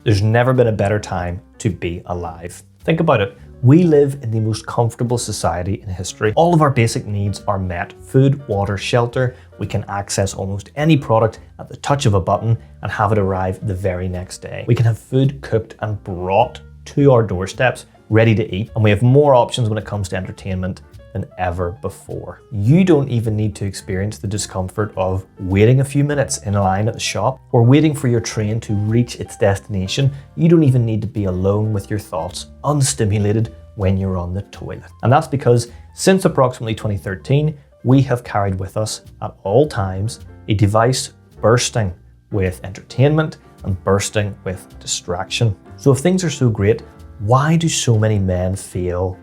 There's never been a better time to be alive. Think about it. We live in the most comfortable society in history. All of our basic needs are met. Food, water, shelter. We can access almost any product at the touch of a button and have it arrive the very next day. We can have food cooked and brought to our doorsteps, ready to eat. And we have more options when it comes to entertainment than ever before. You don't even need to experience the discomfort of waiting a few minutes in a line at the shop or waiting for your train to reach its destination. You don't even need to be alone with your thoughts, unstimulated when you're on the toilet. And that's because since approximately 2013, we have carried with us at all times a device bursting with entertainment and bursting with distraction. So if things are so great, why do so many men feel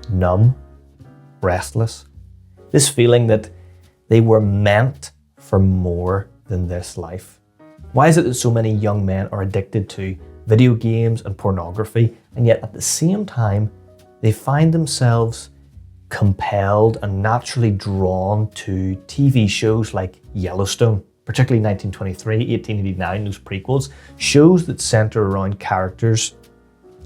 numb, restless? This feeling that they were meant for more than this life. Why is it that so many young men are addicted to video games and pornography, and yet at the same time, they find themselves compelled and naturally drawn to TV shows like Yellowstone, particularly 1923, 1889, those prequels, shows that center around characters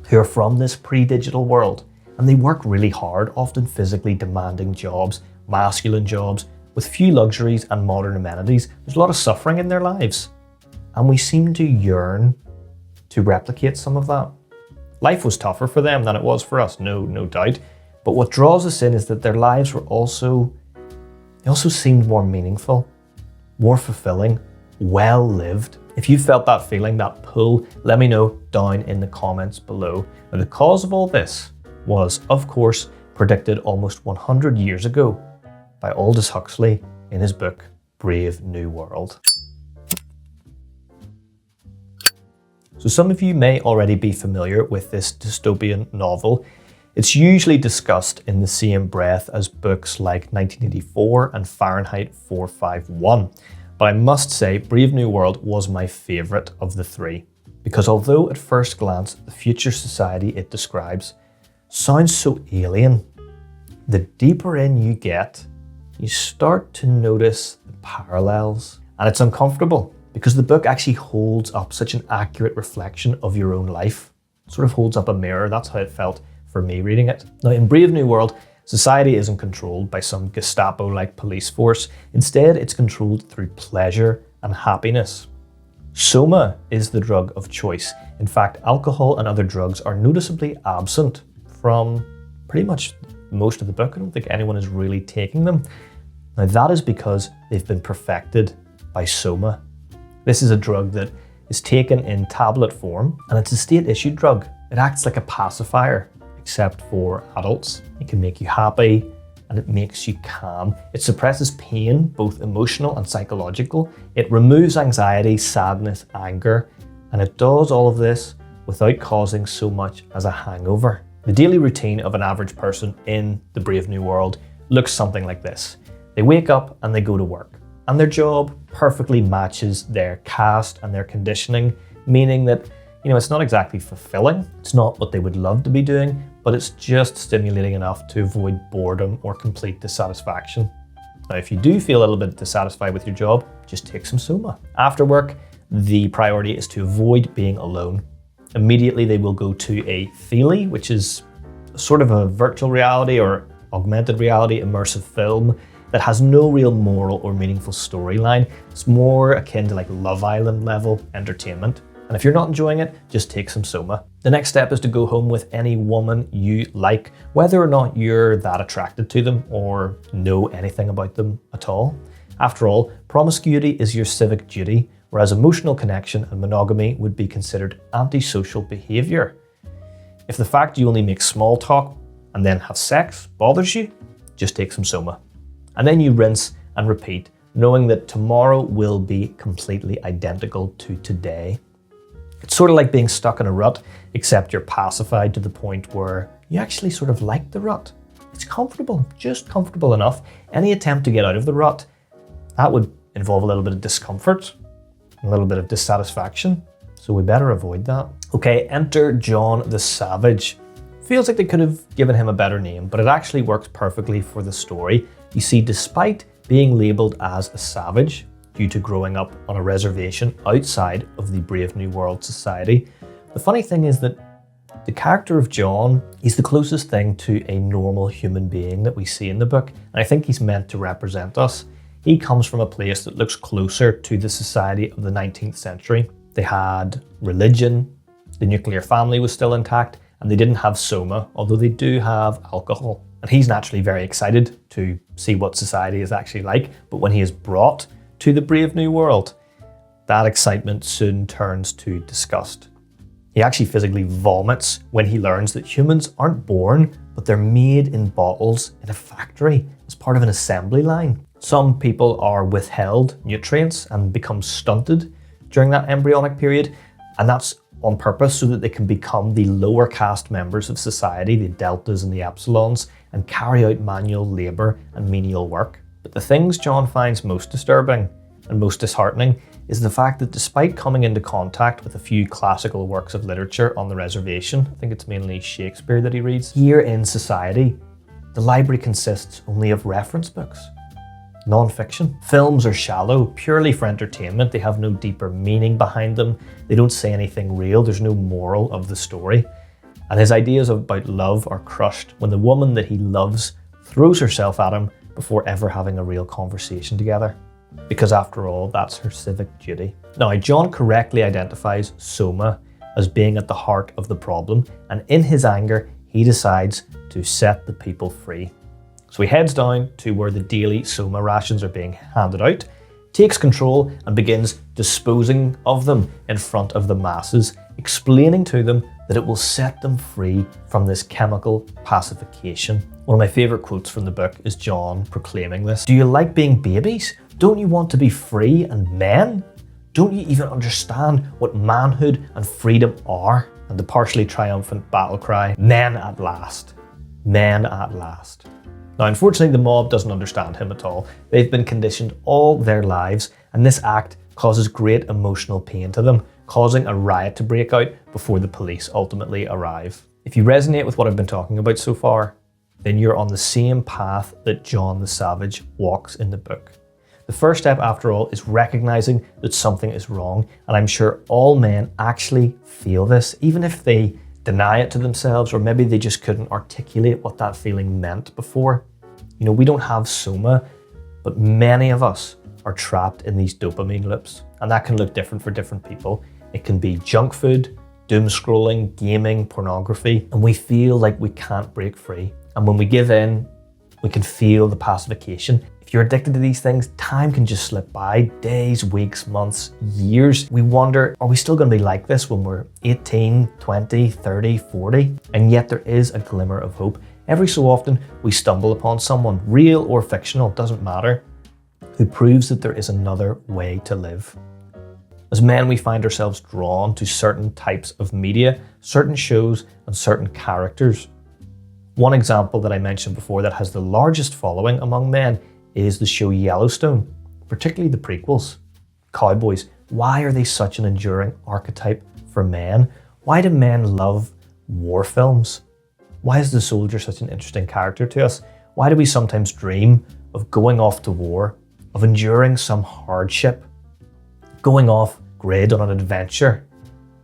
who are from this pre-digital world. And they work really hard, often physically demanding jobs, masculine jobs, with few luxuries and modern amenities. There's a lot of suffering in their lives. And we seem to yearn to replicate some of that. Life was tougher for them than it was for us, no doubt. But what draws us in is that their lives were also seemed more meaningful, more fulfilling, well-lived. If you felt that feeling, that pull, let me know down in the comments below. Now, the cause of all this was, of course, predicted almost 100 years ago by Aldous Huxley in his book, Brave New World. So some of you may already be familiar with this dystopian novel. It's usually discussed in the same breath as books like 1984 and Fahrenheit 451. But I must say, Brave New World was my favourite of the three. Because although at first glance, the future society it describes sounds so alien, the deeper in you get, you start to notice the parallels. And it's uncomfortable because the book actually holds up such an accurate reflection of your own life. It sort of holds up a mirror. That's how it felt for me reading it. Now, in Brave New World, society isn't controlled by some Gestapo-like police force. Instead, it's controlled through pleasure and happiness. Soma is the drug of choice. In fact, alcohol and other drugs are noticeably absent from pretty much most of the book. I don't think anyone is really taking them. Now that is because they've been perfected by Soma. This is a drug that is taken in tablet form, and it's a state-issued drug. It acts like a pacifier, except for adults. It can make you happy, and it makes you calm. It suppresses pain, both emotional and psychological. It removes anxiety, sadness, anger, and it does all of this without causing so much as a hangover. The daily routine of an average person in the Brave New World looks something like this. They wake up and they go to work, and their job perfectly matches their caste and their conditioning, meaning that, it's not exactly fulfilling. It's not what they would love to be doing, but it's just stimulating enough to avoid boredom or complete dissatisfaction. Now, if you do feel a little bit dissatisfied with your job, just take some Soma. After work, the priority is to avoid being alone. Immediately, they will go to a Feely, which is sort of a virtual reality or augmented reality immersive film that has no real moral or meaningful storyline. It's more akin to like Love Island level entertainment. And if you're not enjoying it, just take some Soma. The next step is to go home with any woman you like, whether or not you're that attracted to them or know anything about them at all. After all, promiscuity is your civic duty, whereas emotional connection and monogamy would be considered antisocial behaviour. If the fact you only make small talk and then have sex bothers you, just take some Soma. And then you rinse and repeat, knowing that tomorrow will be completely identical to today. It's sort of like being stuck in a rut, except you're pacified to the point where you actually sort of like the rut. It's comfortable, just comfortable enough. Any attempt to get out of the rut, that would involve a little bit of discomfort, a little bit of dissatisfaction, so we better avoid that. Okay, enter John the Savage. Feels like they could have given him a better name, but it actually works perfectly for the story. You see, despite being labelled as a savage, due to growing up on a reservation outside of the Brave New World society. The funny thing is that the character of John is the closest thing to a normal human being that we see in the book, and I think he's meant to represent us. He comes from a place that looks closer to the society of the 19th century. They had religion, the nuclear family was still intact, and they didn't have soma, although they do have alcohol. And he's naturally very excited to see what society is actually like, but when he is brought to the Brave New World, that excitement soon turns to disgust. He actually physically vomits when he learns that humans aren't born, but they're made in bottles in a factory as part of an assembly line. Some people are withheld nutrients and become stunted during that embryonic period, and that's on purpose so that they can become the lower caste members of society, the deltas and the epsilons, and carry out manual labour and menial work. But the things John finds most disturbing and most disheartening is the fact that despite coming into contact with a few classical works of literature on the reservation, I think it's mainly Shakespeare that he reads, here in society, the library consists only of reference books. Non-fiction. Films are shallow, purely for entertainment. They have no deeper meaning behind them. They don't say anything real. There's no moral of the story. And his ideas about love are crushed when the woman that he loves throws herself at him before ever having a real conversation together. Because after all, that's her civic duty. Now, John correctly identifies soma as being at the heart of the problem, and in his anger, he decides to set the people free. So he heads down to where the daily soma rations are being handed out, takes control and begins disposing of them in front of the masses, explaining to them that it will set them free from this chemical pacification. One of my favourite quotes from the book is John proclaiming this. Do you like being babies? Don't you want to be free and men? Don't you even understand what manhood and freedom are? And the partially triumphant battle cry, men at last, men at last. Now, unfortunately, the mob doesn't understand him at all. They've been conditioned all their lives, and this act causes great emotional pain to them, causing a riot to break out before the police ultimately arrive. If you resonate with what I've been talking about so far, then you're on the same path that John the Savage walks in the book. The first step, after all, is recognizing that something is wrong, and I'm sure all men actually feel this, even if they deny it to themselves, or maybe they just couldn't articulate what that feeling meant before. You know, we don't have soma, but many of us are trapped in these dopamine loops, and that can look different for different people. It can be junk food, doom scrolling, gaming, pornography, and we feel like we can't break free. And when we give in, we can feel the pacification. If you're addicted to these things, time can just slip by, days, weeks, months, years. We wonder, are we still going to be like this when we're 18, 20, 30, 40? And yet there is a glimmer of hope. Every so often, we stumble upon someone, real or fictional, doesn't matter, who proves that there is another way to live. As men, we find ourselves drawn to certain types of media, certain shows, and certain characters. One example that I mentioned before that has the largest following among men is the show Yellowstone, particularly the prequels. Cowboys, why are they such an enduring archetype for men? Why do men love war films? Why is the soldier such an interesting character to us? Why do we sometimes dream of going off to war, of enduring some hardship, going off grid on an adventure,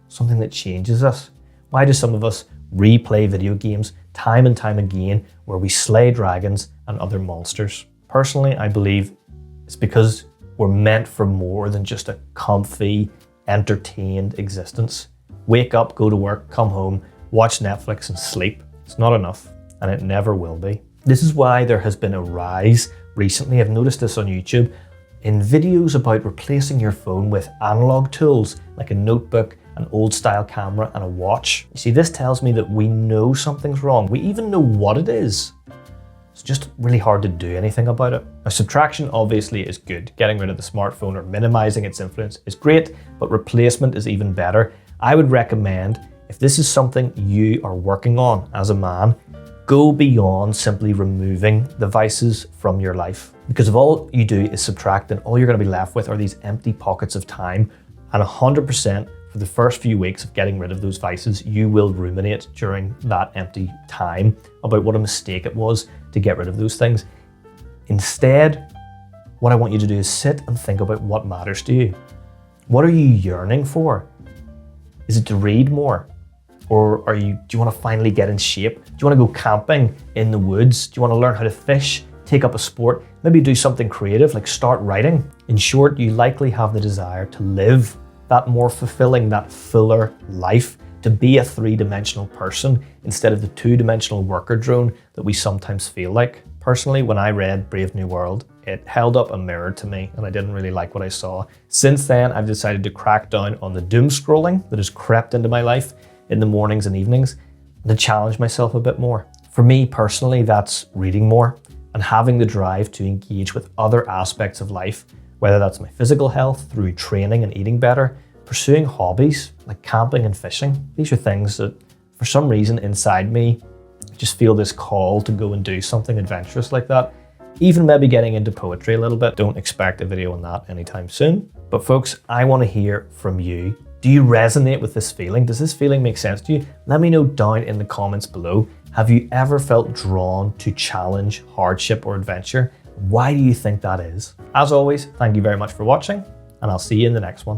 something that changes us? Why do some of us replay video games time and time again where we slay dragons and other monsters? Personally, I believe it's because we're meant for more than just a comfy, entertained existence. Wake up, go to work, come home, watch Netflix and sleep. It's not enough, and it never will be. This is why there has been a rise recently, I've noticed this on YouTube, in videos about replacing your phone with analog tools like a notebook, an old style camera and a watch. You see, this tells me that we know something's wrong. We even know what it is. It's just really hard to do anything about it. Now, subtraction obviously is good. Getting rid of the smartphone or minimizing its influence is great, but replacement is even better. I would recommend, if this is something you are working on as a man, go beyond simply removing the vices from your life. Because if all you do is subtract, then all you're going to be left with are these empty pockets of time, and 100% for the first few weeks of getting rid of those vices, you will ruminate during that empty time about what a mistake it was to get rid of those things. Instead, what I want you to do is sit and think about what matters to you. What are you yearning for? Is it to read more? Or do you want to finally get in shape? Do you want to go camping in the woods? Do you want to learn how to fish, take up a sport, maybe do something creative like start writing? In short, you likely have the desire to live that more fulfilling, that fuller life, to be a three-dimensional person instead of the two-dimensional worker drone that we sometimes feel like. Personally, when I read Brave New World, it held up a mirror to me and I didn't really like what I saw. Since then, I've decided to crack down on the doom scrolling that has crept into my life in the mornings and evenings and to challenge myself a bit more. For me personally, that's reading more and having the drive to engage with other aspects of life, whether that's my physical health through training and eating better, pursuing hobbies like camping and fishing. These are things that for some reason inside me, I just feel this call to go and do something adventurous like that. Even maybe getting into poetry a little bit. Don't expect a video on that anytime soon. But folks, I want to hear from you. Do you resonate with this feeling? Does this feeling make sense to you? Let me know down in the comments below. Have you ever felt drawn to challenge, hardship, or adventure? Why do you think that is? As always, thank you very much for watching, and I'll see you in the next one.